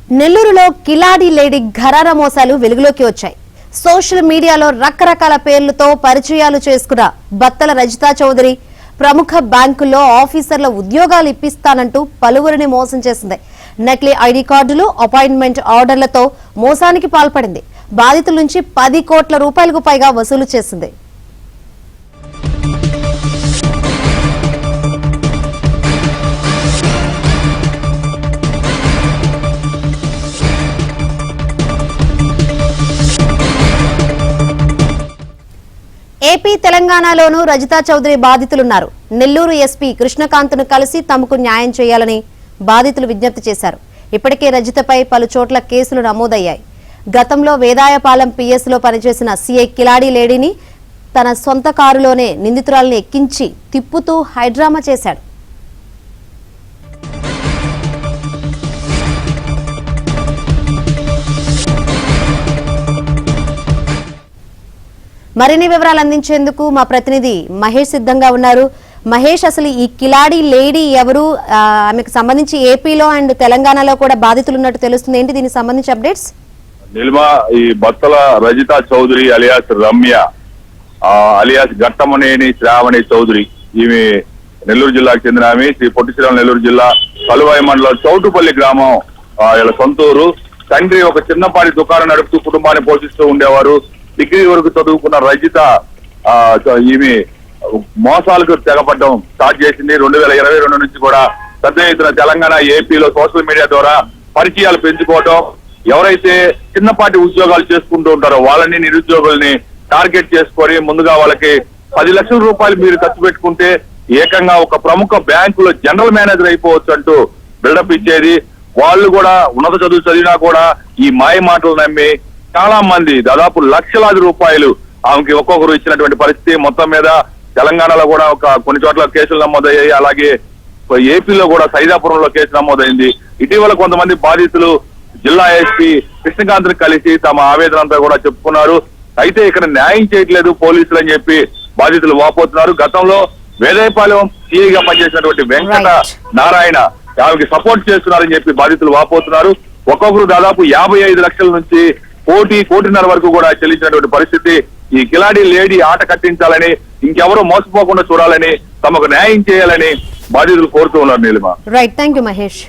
నెల్లూరులో కిలాడి లేడీ ఘరానా మోసాలు వెలుగులోకి వచ్చాయి. సోషల్ మీడియాలో రకరకాల పేర్లతో పరిచయాలు చేసుకున్న బత్తల రజితా చౌదరి ప్రముఖ బ్యాంకుల్లో ఆఫీసర్ల ఉద్యోగాలు ఇప్పిస్తానంటూ పలువురిని మోసం చేసింది. నకిలీ ఐడి కార్డులు, అపాయింట్మెంట్ ఆర్డర్లతో మోసానికి పాల్పడింది. బాధితుల నుంచి 10 కోట్ల రూపాయలకు పైగా వసూలు చేసింది. ఏపీ, తెలంగాణలోనూ రజితా చౌదరి బాధితులున్నారు. నెల్లూరు ఎస్పీ కృష్ణకాంత్ను కలిసి తమకు న్యాయం చేయాలని బాధితులు విజ్ఞప్తి చేశారు. ఇప్పటికే రజితపై పలు చోట్ల కేసులు నమోదయ్యాయి. గతంలో వేదాయపాలెం పిఎస్లో పనిచేసిన సీఐ కిలాడి లేడీని తన సొంత కారులోనే నిందితురాలను ఎక్కించి తిప్పుతూ హైడ్రామా చేశాడు. మరిన్ని వివరాలు అందించేందుకు మా ప్రతినిధి మహేష్ సిద్ధంగా ఉన్నారు. మహేష్, అసలు ఈ కిలాడి లేడీ ఎవరు? ఆమెకు సంబంధించి ఏపీలో అండ్ తెలంగాణలో కూడా బాధితులు ఉన్నట్టు తెలుస్తుంది. ఏంటి దీనికి సంబంధించి అప్డేట్స్? నిల్మా, ఈ బత్తల రజితా చౌదరి అలియాస్ రమ్య అలియాస్ ఘట్టమనేని శ్రావణి చౌదరి, ఈమె నెల్లూరు జిల్లాకు చెందిన ఆమె. శ్రీ పొట్టి శ్రీరాములు నెల్లూరు జిల్లా కలువాయి మండలం చౌటుపల్లి గ్రామం ఇలా సొంతూరు. తండ్రి ఒక చిన్నపాటి దుకాణం నడుపుతూ కుటుంబాన్ని పోషిస్తూ ఉండేవారు. డిగ్రీ వరకు చదువుకున్న రజిత ఈమె మోసాలకు తెగపడడం స్టార్ట్ చేసింది. 2022 నుంచి కూడా పెద్ద ఎత్తున తెలంగాణ, ఏపీలో సోషల్ మీడియా ద్వారా పరిచయాలు పెంచుకోవడం, ఎవరైతే చిన్నపాటి ఉద్యోగాలు చేసుకుంటూ ఉంటారో వాళ్ళని, నిరుద్యోగుల్ని టార్గెట్ చేసుకొని ముందుగా వాళ్ళకి 10 లక్షల రూపాయలు మీరు ఖర్చు పెట్టుకుంటే ఏకంగా ఒక ప్రముఖ బ్యాంకులో జనరల్ మేనేజర్ అయిపోవచ్చు అంటూ బిల్డప్ ఇచ్చేది. వాళ్ళు కూడా ఉన్నత చదువు చదివినా కూడా ఈ మాయ మాటలు నమ్మి చాలా మంది దాదాపు లక్షలాది రూపాయలు ఆమెకి ఒక్కొక్కరు ఇచ్చినటువంటి పరిస్థితి. మొత్తం మీద తెలంగాణలో కూడా కొన్ని చోట్ల కేసులు నమోదయ్యాయి. అలాగే ఏపీలో కూడా సైదాపురంలో కేసు నమోదైంది. ఇటీవల కొంతమంది బాధితులు జిల్లా ఎస్పీ కృష్ణకాంత్ కలిసి తమ ఆవేదన అంతా కూడా చెప్పుకున్నారు. అయితే ఇక్కడ న్యాయం చేయట్లేదు పోలీసులు అని చెప్పి బాధితులు వాపోతున్నారు. గతంలో వేదాయపాలెం సీఐగా పనిచేసినటువంటి వెంకట నారాయణ ఆమెకి సపోర్ట్ చేస్తున్నారని చెప్పి బాధితులు వాపోతున్నారు. ఒక్కొక్కరు దాదాపు 55 లక్షల నుంచి 1.5 వరకు కూడా చెల్లించినటువంటి పరిస్థితి. ఈ కిలాడి లేడీ ఆట కట్టించాలని, ఇంకెవరూ మోసపోకుండా చూడాలని, తమకు న్యాయం చేయాలని బాధితులు కోరుతూ ఉన్నారు. Neelima. Right, thank you Mahesh.